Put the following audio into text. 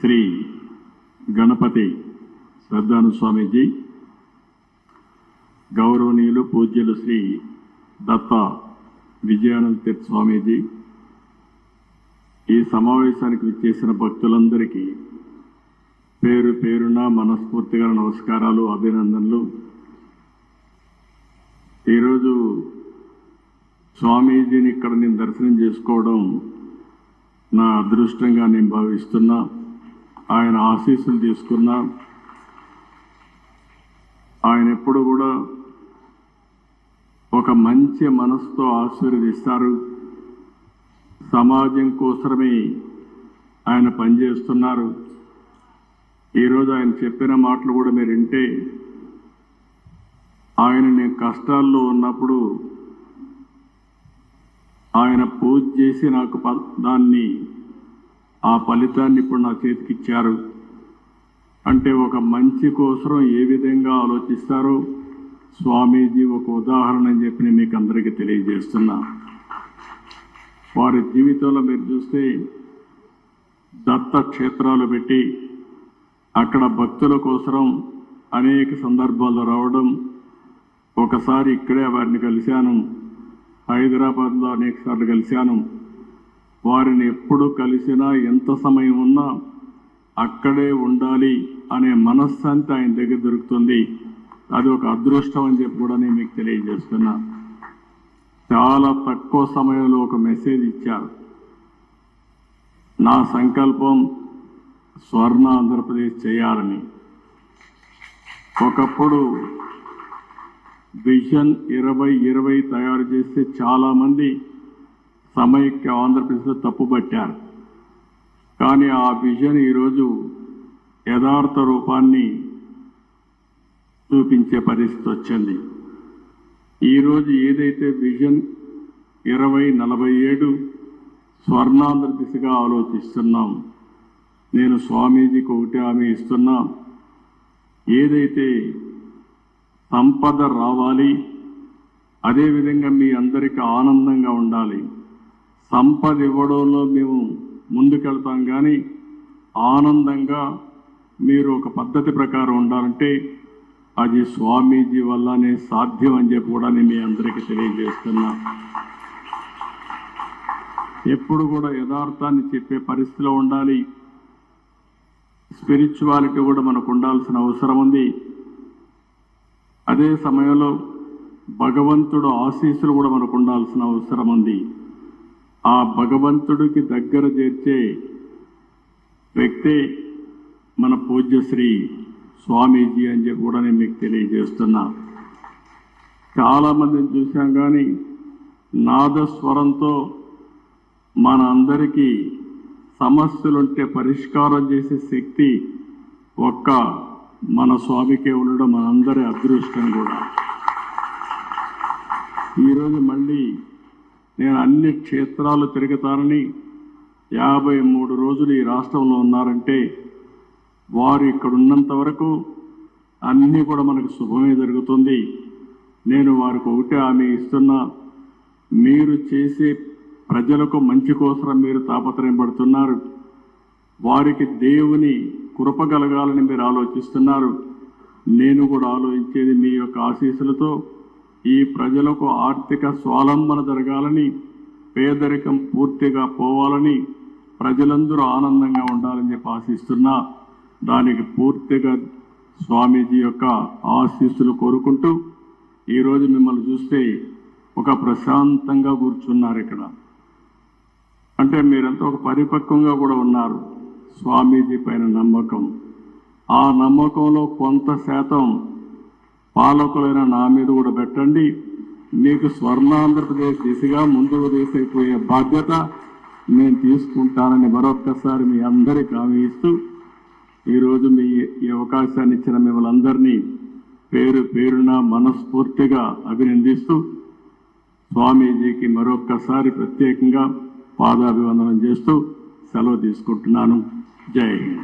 శ్రీ గణపతి శ్రద్ధాను స్వామీజీ, గౌరవనీయులు పూజ్యులు శ్రీ దత్త విజయానంద తీర్థ స్వామీజీ, ఈ సమావేశానికి విచ్చేసిన భక్తులందరికీ పేరు పేరున మనస్ఫూర్తిగా నమస్కారాలు, అభినందనలు. ఈరోజు స్వామీజీని ఇక్కడ నేను దర్శనం చేసుకోవడం నా అదృష్టంగా నేను భావిస్తున్నా. ఆయన ఆశీస్సులు తీసుకున్నా. ఆయన ఎప్పుడు కూడా ఒక మంచి మనసుతో ఆశీర్వదిస్తారు. సమాజం కోసమే ఆయన పనిచేస్తున్నారు. ఈరోజు ఆయన చెప్పిన మాటలు కూడా మీరు వింటే, ఆయన నేను కష్టాల్లో ఉన్నప్పుడు ఆయన పూజ చేసి నాకు ఆ ఫలితాన్ని ఇప్పుడు నా చేతికి ఇచ్చారు. అంటే ఒక మంచి కోసం ఏ విధంగా ఆలోచిస్తారో స్వామీజీ ఒక ఉదాహరణ అని చెప్పి నేను మీకు అందరికీ తెలియజేస్తున్నా. వారి జీవితంలో మీరు చూస్తే దత్త క్షేత్రాలు పెట్టి అక్కడ భక్తుల కోసం అనేక సందర్భాల్లో రావడం. ఒకసారి ఇక్కడే వారిని కలిశాను, హైదరాబాద్లో అనేక సార్లు కలిశాను. వారిని ఎప్పుడు కలిసినా ఎంత సమయం ఉన్నా అక్కడే ఉండాలి అనే మనశ్శాంతి ఆయన దగ్గర దొరుకుతుంది. అది ఒక అదృష్టం అని చెప్పి కూడా నేను మీకు తెలియజేస్తున్నా. చాలా తక్కువ సమయంలో ఒక మెసేజ్ ఇచ్చారు. నా సంకల్పం స్వర్ణ ఆంధ్రప్రదేశ్ చేయాలని. ఒకప్పుడు విజన్ 2020 తయారు చేస్తే చాలామంది సమైక్య ఆంధ్రప్రదేశ్లో తప్పుపట్టారు. కానీ ఆ విజన్ ఈరోజు యథార్థ రూపాన్ని చూపించే పరిస్థితి వచ్చింది. ఈరోజు ఏదైతే విజన్ 2047 స్వర్ణాంధ్ర దిశగా ఆలోచిస్తున్నాం, నేను స్వామీజీకి ఒకటే హామీ ఇస్తున్నా. ఏదైతే సంపద రావాలి, అదేవిధంగా మీ అందరికీ ఆనందంగా ఉండాలి. సంపద ఇవ్వడంలో మేము ముందుకెళ్తాం, కానీ ఆనందంగా మీరు ఒక పద్ధతి ప్రకారం ఉండాలంటే అది స్వామీజీ వల్లనే సాధ్యం అని చెప్పి కూడా నేను మీ అందరికీ తెలియజేస్తున్నా. ఎప్పుడు కూడా యథార్థాన్ని చెప్పే పరిస్థితిలో ఉండాలి. స్పిరిచువాలిటీ కూడా మనకు ఉండాల్సిన అవసరం ఉంది. అదే సమయంలో భగవంతుడు ఆశీస్సులు కూడా మనకు ఉండాల్సిన అవసరం ఉంది. ఆ భగవంతుడికి దగ్గర చేర్చే వ్యక్తే మన పూజ్యశ్రీ స్వామీజీ అని చెప్పి కూడా నేను మీకు తెలియజేస్తున్నా. చాలామందిని చూసాం, కానీ నాదస్వరంతో మన అందరికీ సమస్యలుంటే పరిష్కారం చేసే శక్తి ఒక్క మన స్వామికే ఉండడం మనందరి అదృష్టం కూడా. ఈరోజు మళ్ళీ నేను అన్ని క్షేత్రాలు తిరుగుతానని 53 రోజులు ఈ రాష్ట్రంలో ఉన్నారంటే వారు ఇక్కడ ఉన్నంత వరకు అన్నీ కూడా మనకు శుభమే జరుగుతుంది. నేను వారికి ఒకటే హామీ ఇస్తున్నా. మీరు చేసే ప్రజలకు మంచి కోసం మీరు తాపత్రయం పడుతున్నారు. వారికి దేవుని కృప కలగాలని మీరు ఆలోచిస్తున్నారు. నేను కూడా ఆలోచించేది మీ యొక్క ఆశీస్సులతో ఈ ప్రజలకు ఆర్థిక స్వావలంబన జరగాలని, పేదరికం పూర్తిగా పోవాలని, ప్రజలందరూ ఆనందంగా ఉండాలని చెప్పి ఆశిస్తున్నా. దానికి పూర్తిగా స్వామీజీ యొక్క ఆశీస్సులు కోరుకుంటూ ఈరోజు మిమ్మల్ని చూస్తే ఒక ప్రశాంతంగా కూర్చున్నారు ఇక్కడ. అంటే మీరంతా ఒక పరిపక్వంగా కూడా ఉన్నారు. స్వామీజీ పైన నమ్మకం, ఆ నమ్మకంలో కొంత శాతం పాలకులైన నా మీద కూడా పెట్టండి. మీకు స్వర్ణాంధ్రప్రదేశ్ దిశగా ముందుకు తీసిపోయే బాధ్యత నేను తీసుకుంటానని మరొక్కసారి మీ అందరికీ హామీ ఇస్తూ ఈరోజు ఈ అవకాశాన్ని ఇచ్చిన మిమ్మల్ని అందరినీ పేరు పేరున మనస్ఫూర్తిగా అభినందిస్తూ స్వామీజీకి మరొక్కసారి ప్రత్యేకంగా పాదాభివందనం చేస్తూ సెలవు తీసుకుంటున్నాను. జై హింద్.